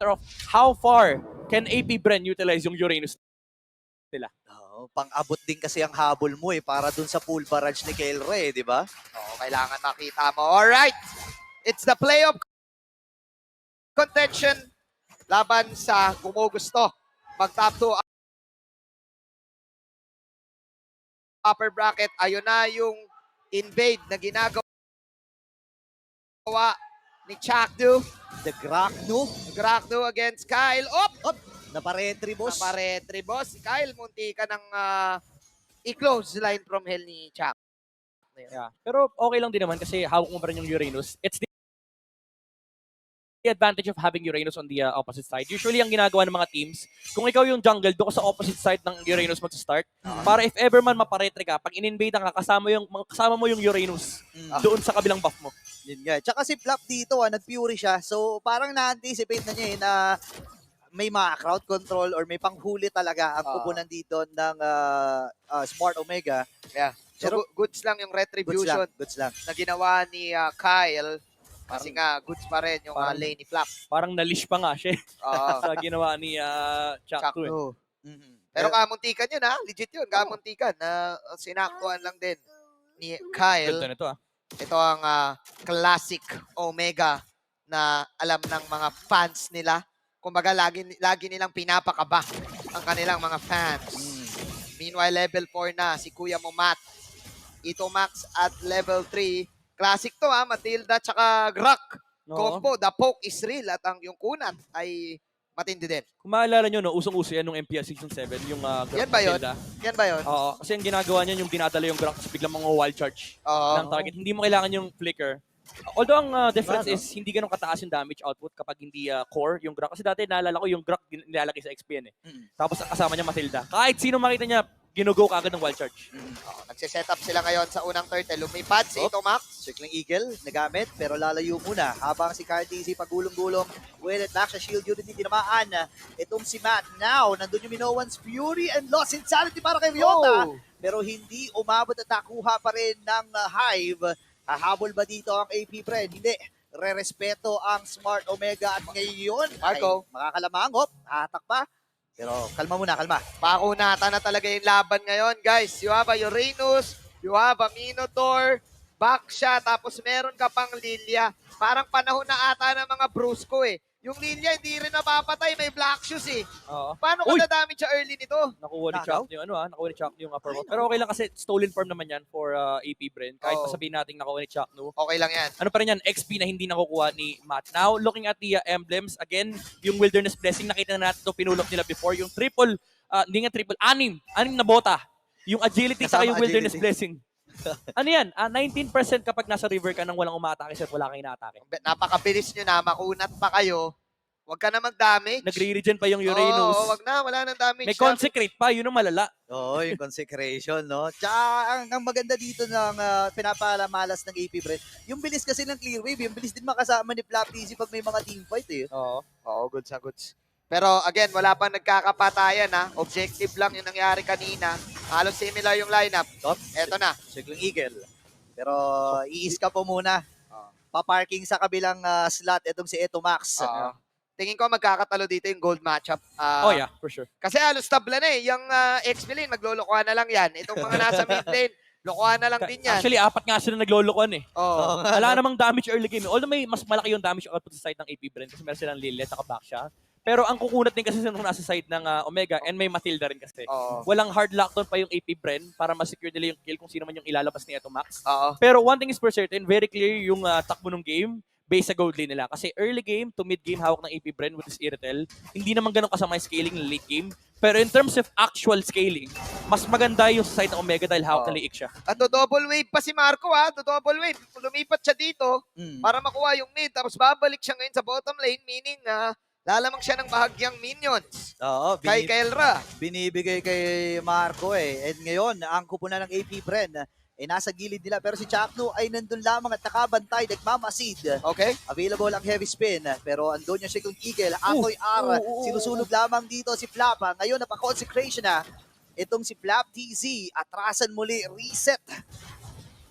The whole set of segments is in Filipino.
of how far can AP Bren utilize yung Uranus nila. Pang-abot din kasi ang habol mo para dun sa pool barrage ni Kayle Ray, di ba? Oo, kailangan makita mo. Alright! It's the playoff contention laban sa gumugusto. Mag-top 2 upper bracket. Ayun na yung invade na ginagawa ni Chakdu. The Grakno. Grakdu against Kyle. Op! Naparetry, boss. Naparetry, boss. Si Kyle, munti ka ng i-close line from hell ni Chak. Yeah. Pero okay lang din naman kasi hawak mo pa rin yung Uranus. It's the advantage of having Uranus on the opposite side. Usually, ang ginagawa ng mga teams, kung ikaw yung jungle, doon ka sa opposite side ng Uranus mag-start. Para if ever man maparetre ka, pag in-invade ka, kasama mo yung Uranus doon sa kabilang buff mo. Yun nga. Tsaka si Flap dito, nag-fury siya. So, parang na-anticipate na niya na may mga crowd control or may panghuli talaga ang kupunan dito ng Smart Omega. Yeah. So, Pero, goods lang yung retribution goods lang. na ginawa ni Kyle. Kasi nga, goods pa rin yung lane ni Flap. Parang nalish pa nga siya sa ginawa ni Chakdu. Pero kamuntikan yun legit yun, kamuntikan na sinaktuan lang din ni Kyle. Ganda nito Ito ang classic Omega na alam ng mga fans nila. Kumbaga, lagi nilang pinapakaba ang kanilang mga fans. Meanwhile, level 4 na si Kuya mo Matt. Ito Max at level 3. Classic to Matilda tsaka Grak. Combo, the poke is real at yung kunat ay matindi din. Kung maalala nyo, usong-uso yan nung MPL Season 7, yung Yan ba yun? Yan ba yun? Oo, kasi yung ginagawa niyan, yung dinadala yung Grak, tapos biglang mga wild charge ng target. Hindi mo kailangan yung flicker. Although ang difference is hindi ganun kataas yung damage output kapag hindi core yung Grak. Kasi dati naalala ko yung Grak nilalagay sa XP Tapos kasama niya Matilda. Kahit sino makita niya, ginugo ka agad ng wild charge. Nagsiset up sila ngayon sa unang turtle. Lumipad si Ito Max. Circling Eagle, nagamit, pero lalayo muna. Habang si Cartesi pagulong-gulong, with it back sa shield unit, tinamaan. Itong si Matt. Now, nandun yung Minowan's Fury and Lost Insanity para kay Ryota. Pero hindi umabot at nakuha pa rin ng Hive. Hahabol ba dito ang AP Bren? Hindi. Re-respeto ang Smart Omega at ngayon Marco, makakalamang. Hatak pa. Pero kalma muna, kalma. Pakunata na talaga yung laban ngayon, guys. You have a Uranus, you have a Minotaur, Baksha, tapos meron ka pang Lilia. Parang panahon na ata ng mga Brusco Yung Lilia hindi rin napapatay, may Black Shoes Paano ka na-damage sa early nito? Nakuha ni Chuck nakuha ni Chuck yung upper wall. Pero okay lang kasi stolen farm naman yan for AP Bren. Kahit sabihin natin nakuha ni Chuck Okay lang yan. Ano pa rin yan, XP na hindi nakukuha ni Matt. Now, looking at the emblems, again, yung Wilderness Blessing, nakita na natin ito, pinulok nila before. Yung triple, hindi nga triple, anim na bota. Yung agility sa yung Wilderness Blessing. Ano yan? 19% kapag nasa river ka nang walang umatake at wala kang inaatake. Napakabilis nyo na, makunat pa kayo. Huwag ka na mag-damage. Nagre-regen pa yung Uranus. Wag na, wala nang damage. May consecrate pa, yun ang malala. Yung consecration, no? Tsaka, ang maganda dito ng pinapalamalas ng AP Bren, yung bilis kasi ng clear wave, yung bilis din makasama ni Flap Easy pag may mga teamfight Oo, goods na goods. Pero again, wala pang nagkakapatayan Objective lang yung nangyari kanina. Halos similar yung lineup. Eto na. Circling Eagle. Pero iiska po muna. Paparking sa kabilang slot itong si Eto Max. Tingin ko magkakatalo dito yung gold matchup. Yeah, for sure. Kasi halos tabla na Yung XP lane, maglolokohan na lang yan. Itong mga nasa mid lane, lokohan na lang din yan. Actually, 4 nga sila naglolokohan Wala namang damage early game. Although may mas malaki yung damage output sa side ng AP Bren kasi meron silang Lilia at Baksha. Pero ang kukunat din kasi nung nasa side ng Omega and may Matilda rin kasi. Walang hard lockdown pa yung AP Bren para ma-secure nila yung kill kung sino man yung ilalabas ni Eto Max. Pero one thing is for certain, very clear yung takbo ng game based sa gold lane nila. Kasi early game to mid game hawak ng AP Bren with this Irritel. Hindi naman ganun kasama yung scaling ng late game. Pero in terms of actual scaling, mas maganda yung sa side ng Omega dahil hawak ng Liik siya. At double wave pa si Marco double wave. Lumipat siya dito para makuha yung mid. Tapos babalik siya ngayon sa bottom lane, meaning lalamang siya ng bahagyang minions. Kay Kaelra. Binibigay kay Marco And ngayon, ang kupunan ng AP Bren nasa gilid nila. Pero si Chakno ay nandun lamang at nakabantay, nagmamasid. Okay. Available ang heavy spin. Pero andun yung Circling Eagle. Akoy R. Sinusunog lamang dito si Flap. Ngayon, napaka-consecration na. Itong si Flap TZ. Atrasan muli. Reset.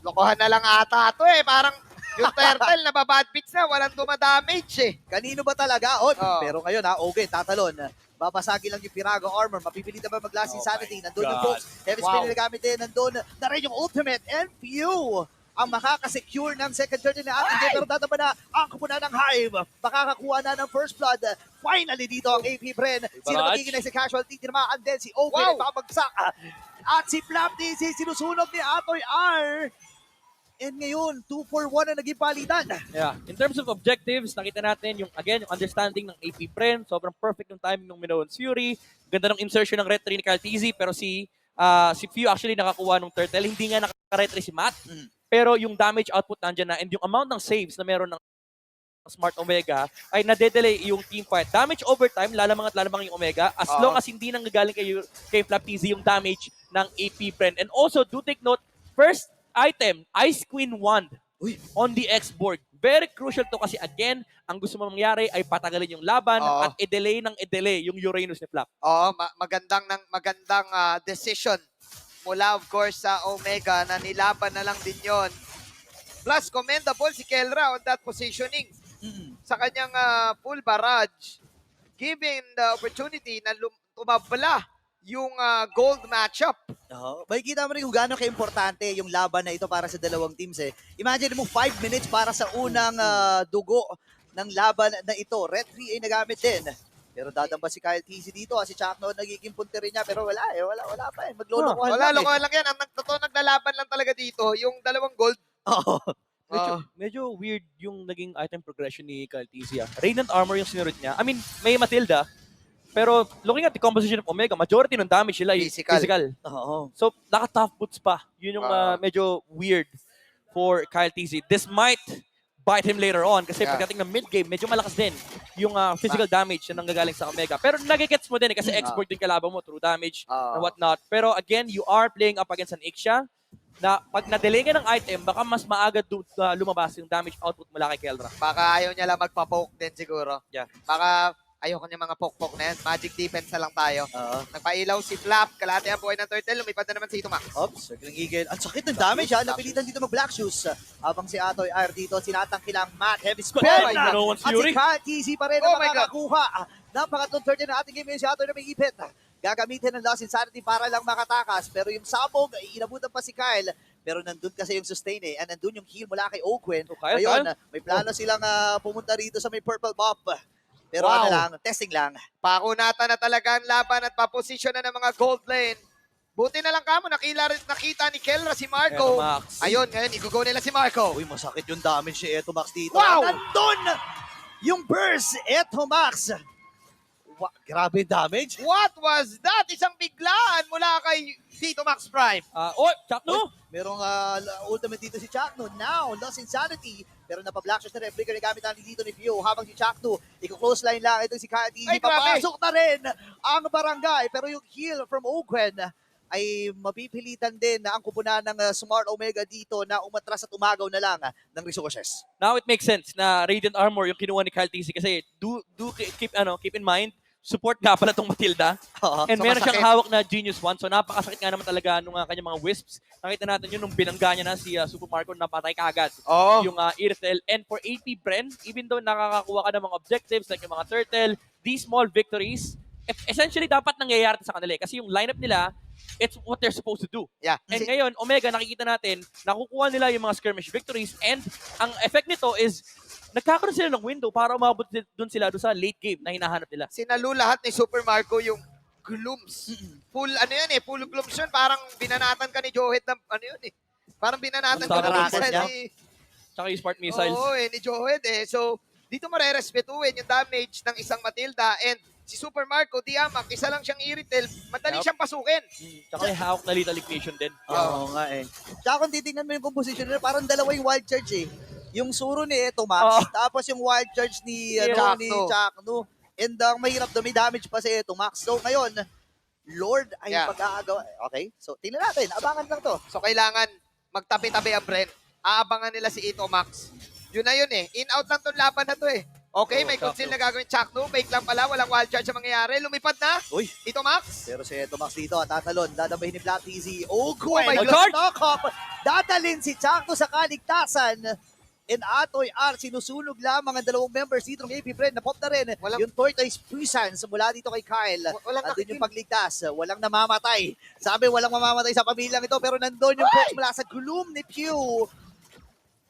Lokohan na lang ata ito Parang Yung turtle, nababad beats na, walang dumadamage eh. Kanino ba talaga? Oh, Oo. pero ngayon okay, tatalon. Babasagin lang yung Pirago armor. Mapipilitan ba mag-last insanity? Nandun yung God. folks. Heavy spin na gamit din. Nandun na rin yung ultimate. And few ang makakasecure ng second turn na ating game. Pero dadaba na ang kupunan ng Hive. Makakakuha na ng first blood. Finally dito ang AP Bren. Sino Barrage. magiging sa casualty? Tinamaan din si Open. Wow. Nagpapagsak. At si Flapty, sinusunog ni Atoy R. And ngayon, 2-4-1 na naging palitan. Yeah. In terms of objectives, nakita natin yung understanding ng AP Bren. Sobrang perfect ng timing ng Minoan's Fury. Ganda ng insertion ng retry ni Kyle TZ, pero si Few actually nakakuha ng turtle. Hindi nga naka-retry si Matt. Pero yung damage output nandyan na and yung amount ng saves na meron ng Smart Omega ay nadedelay yung team fight. Damage over time, lalamang at lalamang yung Omega as long as hindi nanggagaling kay Flap TZ yung damage ng AP Bren. And also, do take note, first item, Ice Queen Wand on the X board. Very crucial to kasi again, ang gusto mo mangyari ay patagalin yung laban at i-delay ng i-delay yung Uranus ni Flap. Oo, magandang decision mula of course sa Omega na nilaban na lang din yon. Plus, commendable si Kelra on that positioning. Sa kanyang full barrage, giving the opportunity na tumabla yung gold matchup. Makikita mo rin kung gaano ka-importante yung laban na ito para sa dalawang teams eh. Imagine mo 5 minutes para sa unang dugo ng laban na ito. Red 3 ay nagamit din. Pero dadamba si Kyle TZ dito. Si Chakno nagiging punti rin niya. Pero wala pa eh. Maglolokohan Wala, lang lokohan lang yan. Ang totoo naglalaban lang talaga dito, yung dalawang gold. Medyo weird yung naging item progression ni Kyle TZ. Radiant Armor yung sinurod niya. I mean, may Matilda. Pero looking at the composition of Omega, majority ng damage nila is physical. So, naka-tough boots pa. Yun yung medyo weird for Kyle TZ. This might bite him later on kasi pagdating ng mid-game, medyo malakas din yung physical damage na nanggagaling sa Omega. Pero nagigets mo din kasi export din kalaban mo through damage and whatnot. Pero again, you are playing up against an Ixia na pag na-delay ka ng item, baka mas maaga lumabas yung damage output mula kay Kelra. Baka ayaw niya lang magpa-poke din siguro. Yeah. Baka ayoko niya mga poke-poke na yan. Magic defense na lang tayo. Nagpailaw si Flap, kalahati ang buhay ng turtle, lumipad na naman si Ito Max. Circling Eagle. Ang sakit ng damage ha. Napilitan dito mag-Black Shoes. Habang si Atoy R dito, sinatangkilang Matt. Heavy spin. No one's At si Fury. Kyle TZ pa rin Oh ang my God. makakakuha. Napakatong third na ating game ngayon si Atoy na may ipit. Gagamitin ng Lost Insanity para lang makatakas. Pero yung sabog, inabutan pa si Kyle. Pero nandun kasi yung sustain eh. And nandun yung heal mula kay Oquen. Ngayon, may plano silang pumunta rito sa may purple buff. Pero ano lang, testing lang. Pakunata na talaga ang laban at paposisyon na ng mga gold lane. Buti na lang kamo, nakita ni Kelra si Marco. Max. Ayun, ngayon, igugo nila si Marco. Uy, masakit yung damage ni Eto Max dito. Wow! At nandun yung burst, Eto Max. Grabe yung damage. What was that? Isang biglaan mula kay Tito Max Prime. Chakno! Merong ultimate dito si Chakno. Now, Lost Insanity. Pero napa-black shots na rin. Breaker na gamit natin dito ni Pio. Habang si Chakno, iko-close line lang. Ito si Kyle TZ. Ay, grabe! Papasok na rin ang barangay. Pero yung heal from Oquen ay mapipilitan din na ang kupunan ng Smart Omega dito na umatras at umagaw na lang ng resources. Now it makes sense na Radiant Armor yung kinuha ni Kyle TZ kasi do keep in mind, support nga pala tong Matilda. And So, meron siyang masakit. hawak na Genius Wand. So napakasakit nga naman talaga nung kanyang mga wisps. Nakita natin yun nung binangga niya na si Super Marco, napatay kaagad yung Irithel. And for AP Bren, even though nakakakuha ka ng mga objectives like yung mga turtle, these small victories, essentially dapat nangyayari sa kanila. Kasi yung lineup nila, it's what they're supposed to do. Yeah. And ngayon, Omega, nakikita natin, nakukuha nila yung mga skirmish victories. And ang effect nito is, nagkakaroon sila ng window para umabot doon sila doon sa late game na hinahanap nila. Sinalo lahat ni Super Marco yung glooms. Full full glooms yun. Parang binanatan ka ni Johet ng Parang binanatan ka Unstoppable ng force niya. ni Tsaka yung smart missiles. Oo, ni Johet So, dito marerespetuhin yung damage ng isang Matilda and si Super Marco, Diamak, isa lang siyang Iritel, madali siyang pasukin. Tsaka yung hawak na lethal ignition din. Oo nga eh. Tsaka kung titingnan mo yung composition nila, parang dalawa yung wild charge eh. Yung suro ni Eto Max, tapos yung wild charge ni Chakno. And mahirap may damage pa si Eto Max. So ngayon, Lord ay pag-aagawa. Okay, so tingnan natin, abangan lang to. So, kailangan magtabi-tabi ang Bren. Aabangan nila si Ito Max. Yun na yun In-out lang tong laban na to Okay, may conceal na gagawin Chakno. Fake lang pala, walang wild charge ang mangyayari. Lumipad na. Uy. Ito Max. Pero si Eto Max dito, tatalon, dadabahin ni Black TZ. Oh Gwen, my God! knock-up. Dadalin si Chakno sa kaligtasan. and Atoy R. Sinusunog lamang ang dalawang members dito ng AP Bren. Napop na rin yung Tortoise Puissance mula dito kay Kyle. Walang Nandun yung pagligtas. Walang namamatay. Sabi walang mamamatay sa pamilyang ito pero nandun yung coach mula sa gloom ni Pew.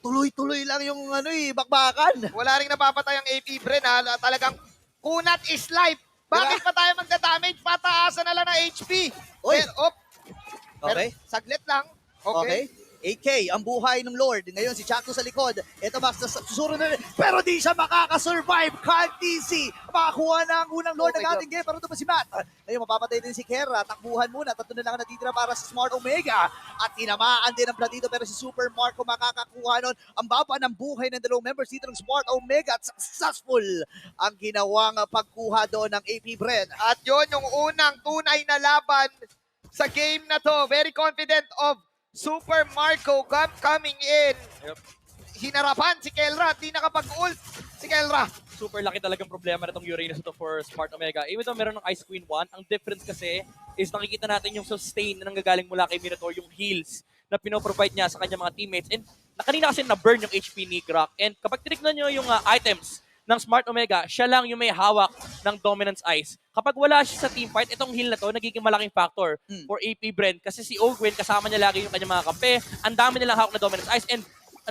Tuloy-tuloy lang yung bakbakan. Wala ring napapatay ang AP Bren ha. Talagang kunat is life. Bakit pa tayo magda-damage? Pataasan na lang ng HP. Oy. Pero, Okay. saglit lang. Okay. AK, ang buhay ng Lord. Ngayon si Chacto sa likod. Ito Max, susunod na rin. Pero di siya makakasurvive. Can't DC. Makakuha na ang unang Lord Oh my ng ating game. Pero ito pa si Matt. Ngayon mapapatay din si Kera. Takbuhan muna. 3 na lang ang natitira para sa Smart Omega. At tinamaan din ang platito. Pero si Super Marco makakakuha nun. Ang baba ng buhay ng dalawang members dito ng Smart Omega. At successful ang ginawang pagkuha doon ng AP Bren. At yun, yung unang tunay na laban sa game na to. Very confident of Super Marco coming in. Yep. Hinarapan si Kelra at di nakapag-ult si Kelra. Super laki talagang problema na itong Uranus ito for Smart Omega. Even though meron ng Ice Queen 1, ang difference kasi is nakikita natin yung sustain na nanggagaling mula kay Minotaur, yung heals na pinoprovide niya sa kanyang mga teammates. And kanina kasi na-burn yung HP ni Grok. And kapag tinignan nyo yung items ng Smart Omega, siya lang yung may hawak ng Dominance Ice. Kapag wala siya sa teamfight, itong heal na to, nagiging malaking factor for AP Bren. Kasi si Ogwen, kasama niya lagi yung kanyang mga kampe. Ang dami nilang hawak na Dominance Ice. And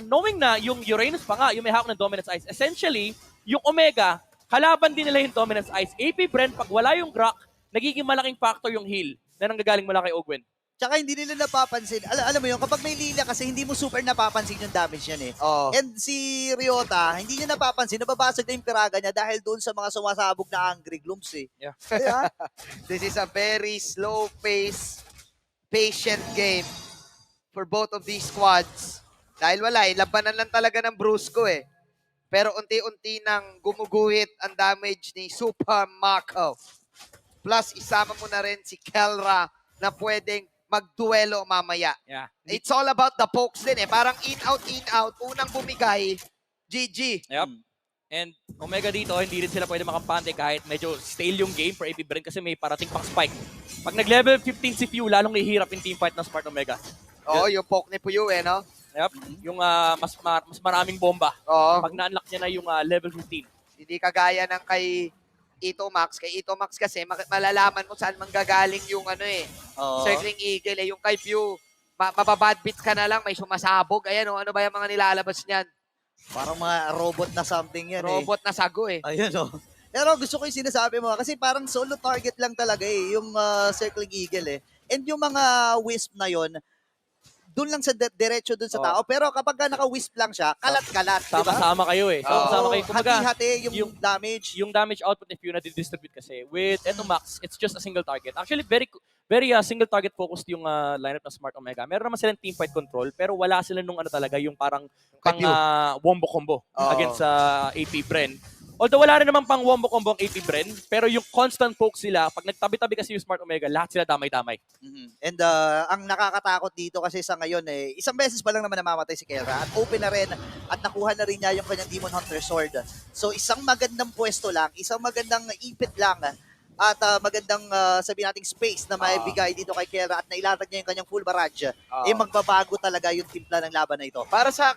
knowing na yung Uranus pa nga, yung may hawak ng Dominance Ice, essentially, yung Omega, kalaban din nila yung Dominance Ice. AP Bren, pag wala yung Grok, nagiging malaking factor yung heal na nanggagaling mula kay Ogwen. Tsaka hindi nila napapansin. Alam mo yun, kapag may Lilia kasi hindi mo super napapansin yung damage yan eh. Oh. And si Ryota, hindi niya napapansin, nababasag na yung piraga niya dahil doon sa mga sumasabog na Angry Glooms eh. Yeah. Kaya, This is a very slow pace, patient game for both of these squads. Dahil wala eh, labanan lang talaga ng Brusco eh. Pero unti-unti nang gumuguhit ang damage ni Super Marco. Plus, isama mo na rin si Kelra na pwedeng magduelo mamaya. Yeah. It's all about the pokes din eh. Parang in, out. Unang bumigay, GG. Yep. And Omega dito, hindi rin sila pwede makampante kahit medyo stale yung game for AP Bren kasi may parating pang spike. Pag nag-level 15 si Pew, lalong nahihirap yung teamfight ng Smart Omega. Oo, yung poke ni Puyo eh, no? Yep. Yung mas maraming bomba. Oo. Pag na-unlock niya na yung level 15. Hindi kagaya ng kay Ito Max. Kay Ito Max kasi malalaman mo saan manggagaling yung Circling Eagle eh. Yung kay Pew, mababad beats ka na lang, may sumasabog. Ayan ano ba yung mga nilalabas niyan? parang mga robot na something yan Robot na sago eh. Ayun Pero gusto ko yung sinasabi mo kasi parang solo target lang talaga eh, yung Circling Eagle eh. And yung mga wisp na yon doon lang sa diretso doon sa tao. Pero kapag naka-wisp lang siya, kalat-kalat. Sama-sama kayo eh. Sama kayo. Kumbaga, hati-hati yung damage. yung damage output ni Pew na distribute kasi. With Eto Max, it's just a single target. Actually, very single target focused yung lineup ng Smart Omega. Meron naman silang teamfight control, pero wala sila nung talaga, yung parang pang wombo combo against AP Bren. Although wala rin naman pang wombo combo ang AP Bren, pero yung constant poke sila, pag nagtabi-tabi kasi yung Smart Omega, lahat sila damay-damay. And ang nakakatakot dito kasi sa ngayon eh, isang beses pa lang naman namamatay si Kera at open na rin at nakuha na rin niya yung kanyang Demon Hunter Sword. So isang magandang pwesto lang, isang magandang ipit lang at magandang sabihin nating space na maibigay dito kay Kera at nailatag niya yung kanyang full barrage, eh magbabago talaga yung timpla ng laban na ito. Para sa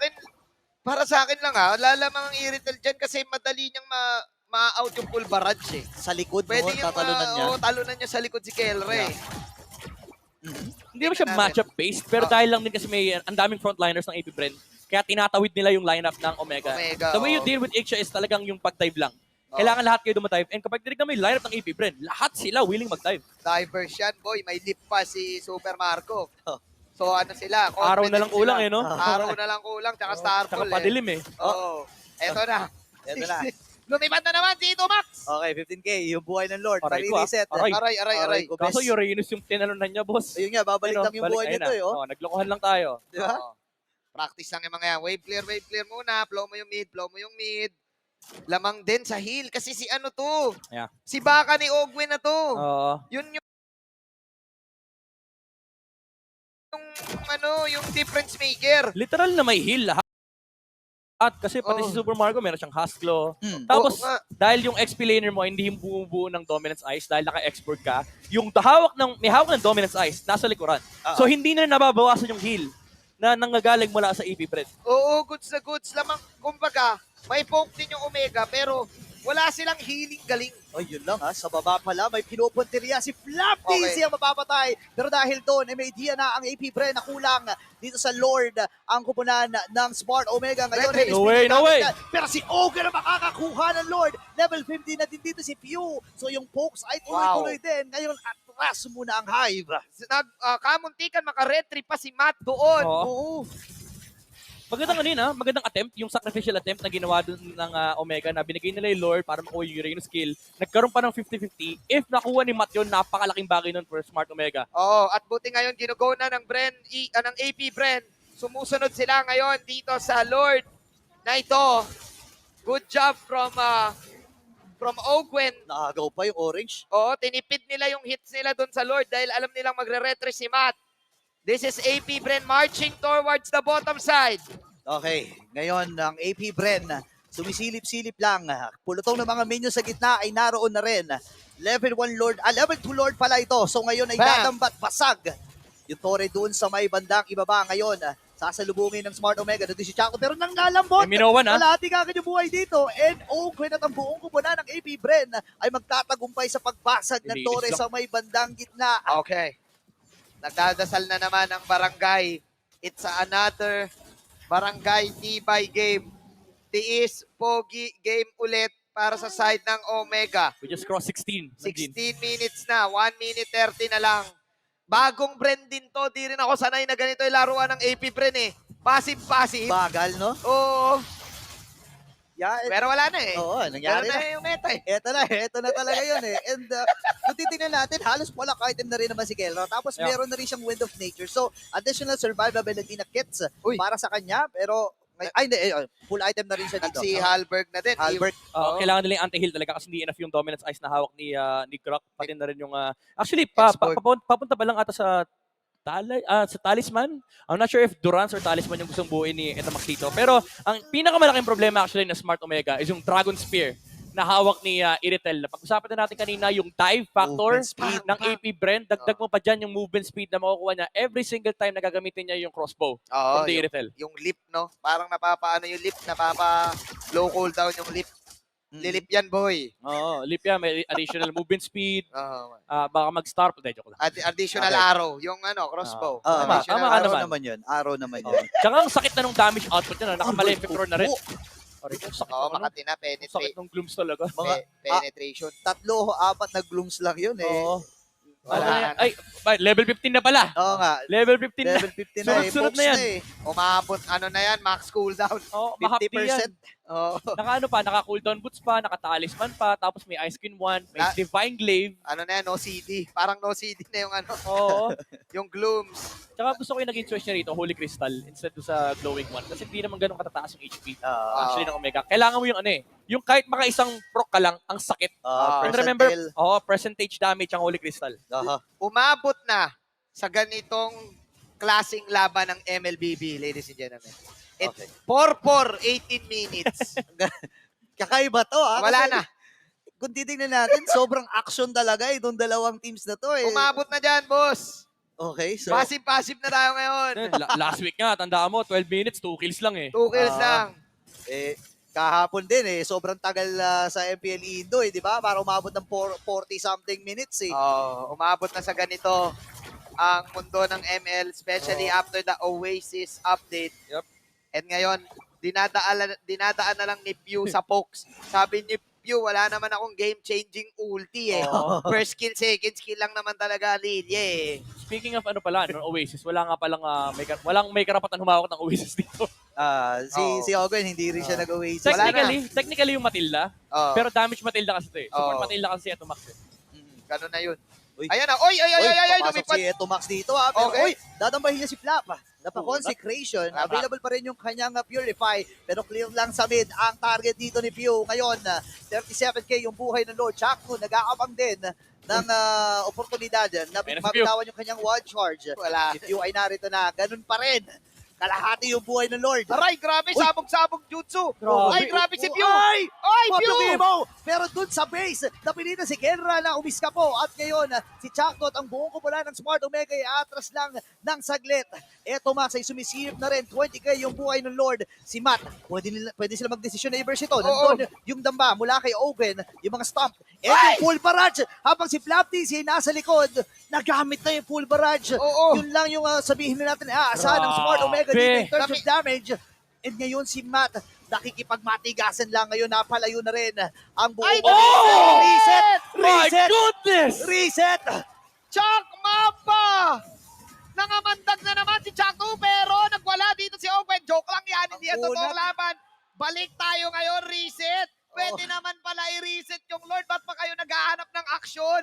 akin lang wala lamang ang Iritel dyan kasi madali niyang ma-out yung full barrage eh. Sa likod mo, Pwede yung tatalunan niya. talunan niya sa likod si Kelre eh. Hindi naman siya matchup based, pero dahil lang din kasi may ang daming frontliners ng AP Bren, kaya tinatawid nila yung lineup ng Omega. The way you deal with Ixia is talagang yung pag-dive lang. Kailangan lahat kayo dumadive. And kapag tinignan mo yung lineup ng AP Bren, lahat sila willing mag-dive. Divers yan, boy. May lip pa si Super Marco. So ano sila? Araw na lang confident kulang sila. no? Araw na lang kulang, tsaka Starfall Tsaka padilim eh. Oo. Eto na. Ito na. Lumipad na naman si Ito Max. Okay, 15K, yung buhay ng Lord. Aray ko, Pari-reset. aray. Aray. Gomez. Kaso Uranus yung tinalunan niya, boss. Ayun nga, babalik lang yung buhay Ayun nito na. eh. Oh. Naglokohan lang tayo. Di ba? Oo. Practice lang yung mga yan. Wave clear muna. Blow mo yung mid. Lamang din sa heal. Kasi si ano to? Yeah. Si Baka ni Ogwen na to. Oo. Yun yung yung difference maker. Literal na may heal lahat. At kasi pati si Super Marco meron siyang Husklaw. Tapos, Oo nga. dahil yung XP laner mo hindi yung bumubuo ng Dominance Ice dahil naka-export ka, yung may hawak ng Dominance Ice nasa likuran. So, hindi na nababawasan yung heal na nanggagaling mula sa AP Bren. Oo, goods na goods. Lamang, kumbaga, may poke din yung Omega, pero wala silang healing galing. Oh, yun lang ha. Sa baba pala, may pinupunteriya si Flap Okay. TC ang mapapatay. Pero dahil doon, may idea na ang AP Bren na kulang dito sa Lord ang kupunan ng Smart Omega. Ngayon, Red, no way, no way. Pero si Ogre na makakakuha ng Lord. Level 15 na din dito si Pew. So yung pokes ay tuloy-tuloy din. Ngayon, atras muna ang Hive. Kamuntikan, maka-retry pa si Matt doon. Oo. Magandang attempt, yung sacrificial attempt na ginawa dun ng Omega na binigay nila yung lore para makuha yung Uranus skill. Nagkaroon pa ng 50-50. If nakuha ni Matt yun, napakalaking bagay nun for Smart Omega. Oo, at buti ngayon ginugo na ng ng AP Bren. Sumusunod sila ngayon dito sa Lord na ito. Good job from Ogwen. Nakagaw pa yung orange. Oo, tinipid nila yung hits nila doon sa Lord dahil alam nilang magre-retry si Matt. This is AP Bren marching towards the bottom side. Okay, ngayon ang AP Bren, sumisilip-silip lang. Pulutong ng mga minions sa gitna ay naroon na rin. Level 1 Lord, level 2 Lord pala ito. So ngayon ay Bam! dadambat basag. Yung Torre doon sa may bandang ibaba ngayon. Sasalubungin ng Smart Omega. Doon si Chaco pero nanglalambot. May minowan, ha? Wala ating agad yung buhay dito. And Ogwen at ang buong kupunan ng AP Bren ay magtatagumpay sa pagbasag ng Linis Torre lang. sa may bandang gitna. Okay. Nagdadasal na naman ang barangay. It's another barangay tibay game. Tiis, pogi game ulit para sa side ng Omega. We just crossed 16. 16 minutes na, 1 minute 30 na lang. Bagong Bren din to, di rin ako sanay na ganito yung laruan ng AP Bren eh. Passive-passive. Bagal, no? Oo, Yeah, pero wala na eh. Oo, Ganun nangyari na. na yung meta eh. Ito na talaga yun eh. And kung titignan natin, halos wala item na rin naman si Kelro. Tapos Yeah. meron na rin siyang Wind of Nature. So, additional survivability na kits Uy. para sa kanya. Pero, ay hindi, full item na rin siya At dito. si Halberg na din. Albert. Oo. Kailangan nila yung anti-heal talaga kasi hindi enough yung dominance ice na hawak ni Croc. Pati na rin yung... actually, Export. papunta pa lang ata sa Talisman. I'm not sure if Durance or Talisman yung gustong buuin ni Etamax dito. Pero ang pinakamalaking problema actually ng Smart Omega is yung Dragon Spear na hawak ni Iritel. Pag-usapan na natin kanina yung dive factor Movement speed. ng AP Bren. Dagdag mo pa dyan yung movement speed na makukuha niya every single time na gagamitin niya yung crossbow Oo, from the Iritel. yung lip, no? Parang napapaano yung lip, low cooldown yung lip. Lilip yan, boy. Oo, Lipia, may additional movement speed. Oo. Baka mag-star. De, joke lang. Additional Okay. arrow, yung crossbow. Tama, Additional tama ka arrow. naman. Araw naman Oo. yun. Tsaka ang sakit na nung damage output niya. Naka-maleficor na rin. Sorry, ang sakit Oo, ng ano. Makati na, Sakit ng glooms talaga. penetration. 3-4 na glooms lang yun eh. Oo. Wala na. Ay, level 15 na pala. Oo nga. Level 15 na. Level 15 na eh. Sunod-sunod Pokes na yan. eh. Umabot, na yan, max cooldown. Oo, mahapdi yan. 50%. Oo. Naka-cooldown boots pa, naka-talisman pa, tapos may Ice Queen 1, may Na- Divine Glaive. Ano na yan, no CD. Parang no CD na yung Oo. yung glooms. Tsaka gusto ko yung naging switch niya rito, Holy Crystal, instead do sa Glowing 1. Kasi hindi naman ganun katataas yung HP. Actually, ng Omega. Kailangan mo yung yung kahit maka-isang proc ka lang, ang sakit. And remember, percentage damage ang Holy Crystal. Umabot na sa ganitong klaseng laban ng MLBB, ladies and gentlemen. Okay. 4-4, 18 minutes. Kakaiba to Wala Kasi na. Kung titignan natin, sobrang action talaga itong dalawang teams na to eh. Umabot na dyan, boss. Okay, so Passive-passive na tayo ngayon. Last week nga, tandaan mo, 12 minutes, 2 kills lang eh. 2 kills lang. kahapon din sobrang tagal sa MPL Indo di ba? Para umabot ng 40 something minutes eh. Umabot na sa ganito ang mundo ng ML, especially after the Oasis update. Yep. And ngayon, dinadaan na lang ni Pew sa pokes. Sabi ni Pew, wala naman akong game-changing ulti eh. Oo. First skill, second skill lang naman talaga, Lilia eh. Speaking of Oasis, wala nga palang walang may karapatan humawak ng Oasis dito. Si Ogwen, hindi rin siya nag-Oasis. Technically yung Matilda, pero damage Matilda kasi ito eh. Support Matilda kasi ito Max eh. Ganun na yun. Uy. Ayan na. Oy, Papasok lumipad. si Etomax dito Pero, Okay. dadambahin niya si Flap. Napa-consecration. Tama. Available pa rin yung kanyang Purify. Pero clear lang sa mid ang target dito ni Pew. Ngayon, 37k yung buhay ng Lord. Chakno, nag-aabang din ng oportunidad na Ayun na si Pew. mabitawan yung kanyang wall charge. Wala. Si Pew ay narito na. Ganun pa rin. Kalahati yung buhay ng Lord. Aray, grabe, sabog-sabog jutsu. Grabe. Ay, grabe si Pew. Ay! Ay! Popyo Emo! Pero dun sa base, napilitan si Kenra na umiska po. At ngayon, si Chakot, ang buong kumula ng Smart Omega ay atras lang ng saglit. Eto Max ay sumisirip na rin. 20k yung buhay ng Lord. Si Matt, pwede sila magdesisyon na i-verse ito. Nandun yung damba mula kay Owen, yung mga stomp. Eto yung full barrage. Habang si Flaptis ay nasa likod, nagamit na yung full barrage. Yun lang yung sabihin na natin, asahan ng Smart Omega dito in terms of damage. And ngayon si Matt, nakikipagmatigasan lang ngayon, napalayo na rin ang buong reset! My goodness! Reset! Chak Mapa! Nangamandag na naman si Chak 2 pero nagwala dito si Owen. Joke lang yan, hindi yan totoong laban. Balik tayo ngayon, reset. Pwede naman pala i-reset yung Lord. Ba't pa kayo naghahanap ng action?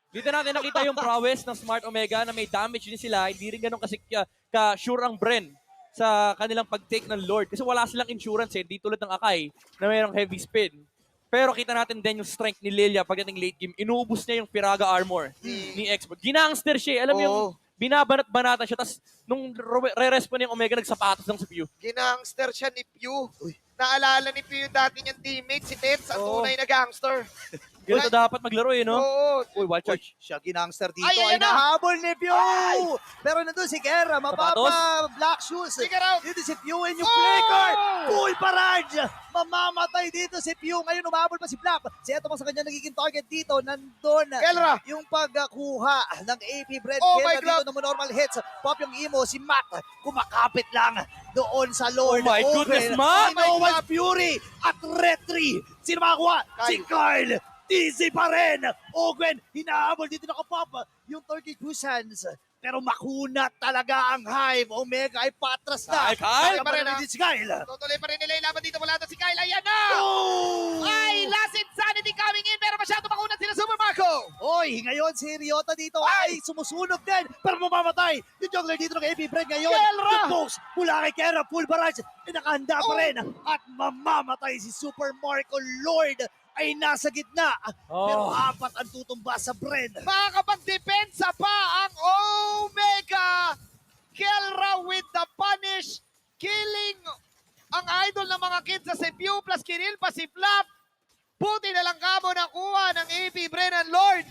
Dito natin nakita yung prowess ng Smart Omega na may damage din sila. Hindi rin ganun kasi ka-sure ang Bren sa kanilang pag-take ng Lord. Kasi wala silang insurance eh. Di tulad ng Akai na mayroong heavy spin. Pero kita natin din yung strength ni Lilia pagdating late game. Inuubos niya yung Firaga armor ni Expert. Ginangster siya. Alam mo yung binabanat-banatan siya. Tapos nung re-respawn yung Omega, nagsapatos lang sa Pew. Ginangster siya ni Pew. Naalala ni Pew yung dati niyang teammate, si Tets, ang tunay na gangster. Ganito dapat maglaro eh, no? Oo. Uy, wild charge. Siya ginangster dito, Ay, ay ayan na. nahabol ni Pew! Pero nandun si Guerra, mapapa Black Shoes. Figure out. Dito si Pew and yung flicker! Full barrage! Mamamatay dito si Pew. Ngayon umahabol pa si Flap. Si Eto sa kanya nagiging target dito. Nandun Kelra. yung pagkuha ng AP Bread. Oh Kelra my God. dito ng normal hits. Pop yung emo. Si Matt kumakapit lang doon sa Lord. Oh my goodness, Matt! Noah's Fury at Retri. Sino makakuha? Si Carl. Easy pa rin! Ogwen, hinahabol dito nakapop yung Turkish Pushans. Pero makunat talaga ang Hive. Omega ay patras na. Kyle pa rin, Kaya si Kyle. Tutuloy pa rin nila yung laban dito. Wala na si Kyle. Ayan na! Oh! Ay, last insanity coming in pero masyado makunat sila Super Marco. Oy, ngayon si Ryota dito ay sumusunog din. Pero mamamatay. Yung jungler dito ng AP Bread ngayon. Kelra! The post mula kay Kelra. Full barrage. Nakahanda pa rin. At mamamatay si Super Marco Lord ay nasa gitna. Pero apat ang tutumba sa Bread. Makakapagdepensa pa ang Omega. Kelra with the punish. Killing ang idol ng mga kids sa si Pew plus Kiril pa si Flap. Buti na lang kamo nakuha ng AP Brennan Lord.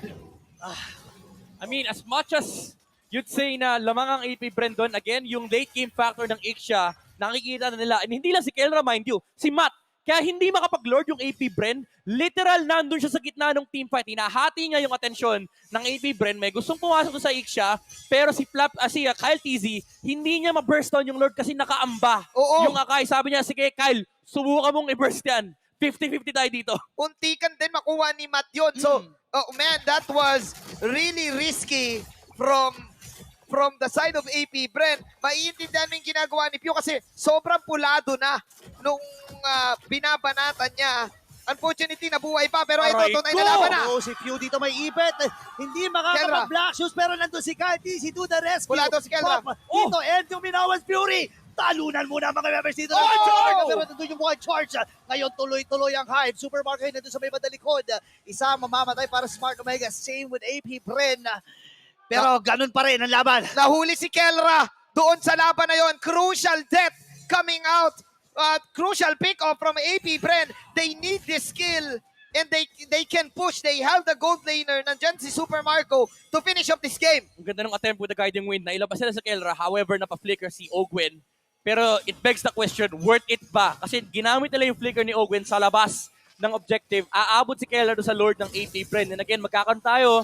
I mean, as much as you'd say na lamang ang AP Bren doon, again, yung late game factor ng Ixia, nakikita na nila. And hindi lang si Kelra, mind you, si Matt. Kaya hindi makapag-lord yung AP Bren. Literal, nandun siya sa gitna ng teamfight. Hinahati niya yung atensyon ng AP Bren. May gustong pumasok doon sa Ixia, pero si Kyle TZ, hindi niya ma-burst down yung Lord kasi nakaamba. Oo. Yung Akai, sabi niya, sige Kyle, subukan mong i-burst yan. 50-50 tayo dito. Untikan din makuha ni Matt yun. So, oh man, that was really risky from the side of AP Bren. Maiintindihan mo yung ginagawa ni Pew kasi sobrang pulado na nung binabanatan niya. Unfortunately, nabuhay pa pero ito, tunay na laban na. Oh, si Pew dito may ipit. Hindi makakapag-black shoes pero nandun si Kyle TC to the rescue. Wala daw si Kelra. Pop, dito, and yung Minowan's Fury. Talunan muna mga members dito. Oh! Charge! Pero nandun yung wild charge. Ngayon tuloy-tuloy ang Hive. Super Market nandun sa may badalikod. Isa mamamatay para Smart Omega. Same with AP Bren. Pero ganun pa rin ang laban. Nahuli si Kelra doon sa laban na yon. Crucial death coming out. Crucial pick-off from AP Bren. They need this skill and they can push. They have the gold laner. Nandyan si Super Marco to finish up this game. Ang ganda ng attempt with the guiding wind. Nailabas sila sa Kelra. However, napa-flicker si Ogwen. Pero it begs the question, worth it ba? Kasi ginamit nila yung flicker ni Ogwen sa labas ng objective. Aabot si Kelra doon sa Lord ng AP Bren. And again, magkakaroon tayo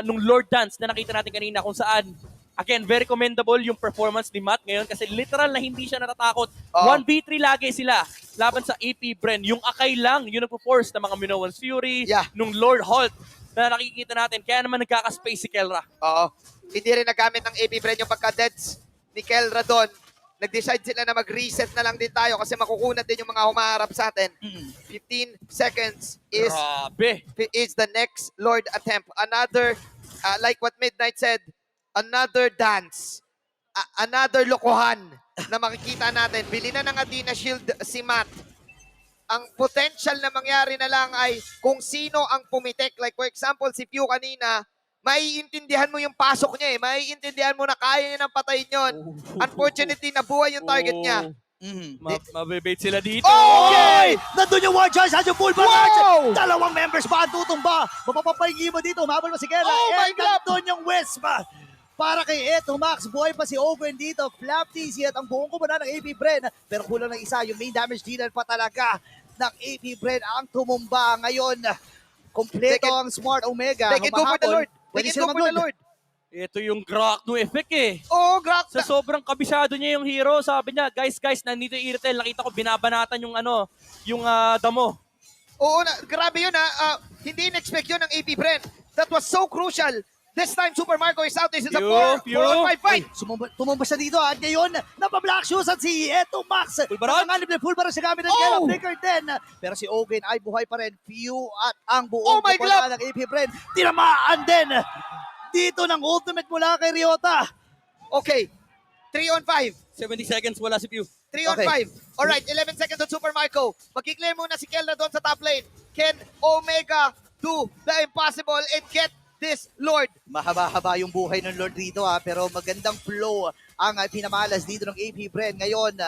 nung Lord Dance na nakita natin kanina kung saan. Again, very commendable yung performance ni Matt ngayon kasi literal na hindi siya natatakot. 1v3 lagi sila laban sa AP Bren. Yung Akai lang, yung nagpo-force ng mga Minowan's Fury, nung Lord Halt na nakikita natin. Kaya naman nagkaka-space si Kelra. Oo. Hindi rin nagamit ng AP Bren yung pagka-deads ni Kelra doon. Nag-decide sila na mag-reset na lang din tayo kasi makukunat din yung mga humaharap sa atin. 15 seconds is the next Lord attempt. Another, like what Midnight said, another dance. Another lokohan na makikita natin. Bili na ng Adina Shield si Matt. Ang potential na mangyari na lang ay kung sino ang pumitek. Like for example, si Pew kanina, maiintindihan mo yung pasok niya eh. Maiintindihan mo na kaya niya nang patayin yun. Unfortunately, nabuhay yung target niya. Mabibait sila dito. Okay! Nandun the war charge, at yung full Wow! barrage. Dalawang members ba ang tutumba? Mapapapahingi mo dito, humabol mo si Kera. Oh my And God! nandun yung Wisp. Para kay Eto Max, buhay pa si Owen dito, Flap TZ at ang buong kumuna ng AP Bren. Pero kulang ng isa, yung main damage dealer pa talaga ng AP Bren ang tumumba. Ngayon, kompleto ang Smart Omega. They can go for the Lord. Pwede They can sila go for the mag-Lord. Lord. Ito yung Grak no effect eh. Oh, Grak. Sa sobrang kabisado niya yung hero, sabi niya, guys, nandito yung Irtel. Nakita ko binabanatan yung yung damo. Oo, grabe yun ha. Hindi in-expect yun ng AP Bren. That was so crucial. This time, Super Marco is out. This is a 4-5 fight. Tumumba siya dito at ngayon, napablock shoes at si Eto Max. Full barrage? Nakanganib na full barrage sa gamit ng Oh! Kera Flicker 10. Pero si Owen ay buhay pa rin. Few at ang Oh buong my kumuna ng AP Bren. Tinamaan din dito ng ultimate mula kay Ryota. Okay. 3-on-5. 70 seconds, wala si Pew. 3-on-5. Alright, 11 seconds on Super Marco. Magkiklear muna si Kelra doon sa top lane. Can Omega do the impossible and get this Lord? Mahaba-haba yung buhay ng Lord dito pero magandang flow ang pinamalas dito ng AP Bren. Ngayon,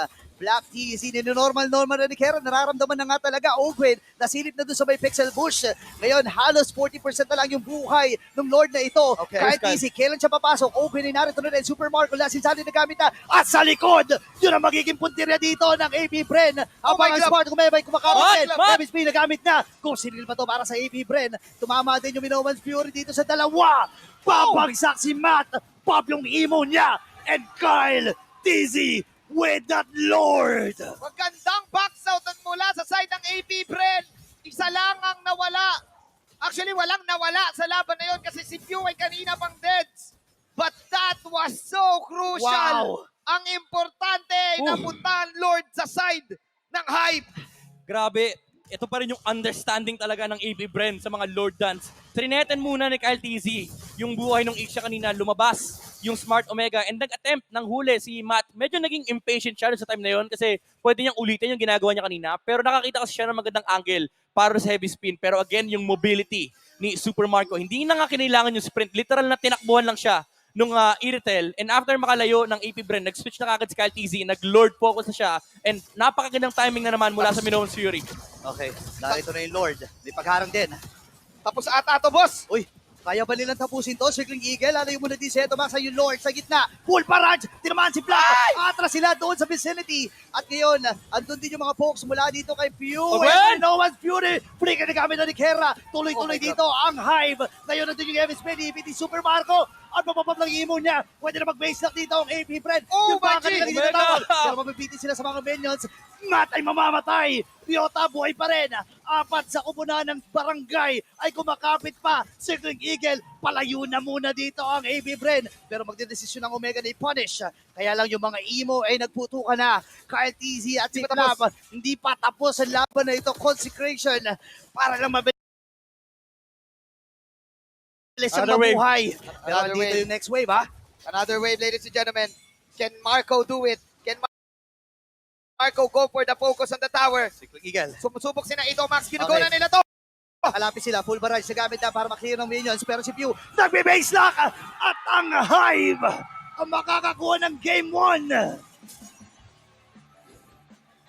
Flap TZ, normal na ni Kera, nararamdaman na nga talaga Owen, nasilip na doon sa may pixel bush. Ngayon, halos 40% na lang yung buhay ng Lord na ito. Okay, Kahit Scan. TZ, kailan siya papasok? Owen ay narito na rin, Super Marco, last insali na gamit na, at sa likod, yun ang magiging puntirya dito ng AP Bren. Oh Habang my ang God. Smart kumebay kumakaroon. What? MSP na gamit na. Kung sinil pa to para sa AP Bren, tumama din yung Minowan's Fury dito sa dalawa. Babagsak si Matt, pop yung emo niya, and Kyle TZ with that Lord. Magandang box out mula sa side ng AP Bren. Isa lang ang nawala. Actually, walang nawala sa laban na yun kasi si Pew ay kanina pang deads. But that was so crucial. Wow. Ang importante ay napunta ang Lord sa side ng hype. Grabe, ito pa rin yung understanding talaga ng AP Bren sa mga Lord Dance. Trineten muna ni Kyle TZ yung buhay ng Ixia kanina, lumabas yung Smart Omega and nag-attempt ng huli si Matt. Medyo naging impatient siya sa time na yon kasi pwede niyang ulitin yung ginagawa niya kanina pero nakakita kasi siya ng magandang angle para sa heavy spin. Pero again, yung mobility ni Super Marco, hindi na nga kinailangan yung sprint. Literal na tinakbuhan lang siya nung Irtel. And after makalayo ng AP Bren, nag-switch na kagad si Kyle TZ, nag-Lord focus na siya, and napakagandang timing na naman mula sa Minowan's Fury. Okay, narito na yung Lord. May pagharang din. Tapos ata to, boss. Uy, kaya ba nilang tapusin to? Circling Eagle, lalayo muna din si Eto Max yung Lord sa gitna. Full barrage, tinamaan si Black. Atras sila doon sa vicinity. At ngayon, andun din yung mga pokes mula dito kay Pew. Owen! And no one's Fury. Flicker na gamit na ni Kera. Tuloy-tuloy Oh my dito ang Hive. Ngayon nandun yung Evan Spade, EPT Super Marco. At mapapap lang imo niya. Pwede na mag-base lock dito ang AP Bren. Oh yung my mga kanilang G! tinatawag. Omega! Pero mabibitin sila sa mga minions. Matt ay mamamatay. Ryota buhay pa rin. Apat sa kupunan ng barangay ay kumakapit pa. Circling Eagle, palayo na muna dito ang AP Bren. Pero magdedesisyon ng Omega na i-punish. Kaya lang yung mga emo ay nagputukan na. Kyle TZ at si Flap, hindi pa tapos ang laban na ito. Consecration para lang mabilis ang Another wave. mabuhay. Pero Another dito wave. yung next wave ha. Another wave, ladies and gentlemen. Can Marco do it? Can Marco go for the focus on the tower? Circling Eagle. Sumusubok sina Ito Max. Ginagawa Okay. na nila to. Kalapit sila, full barrage sa gamit na para maklear ng minions. Pero si Pew, nagbe-base lock at ang Hive ang makakakuha ng Game 1.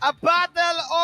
A battle of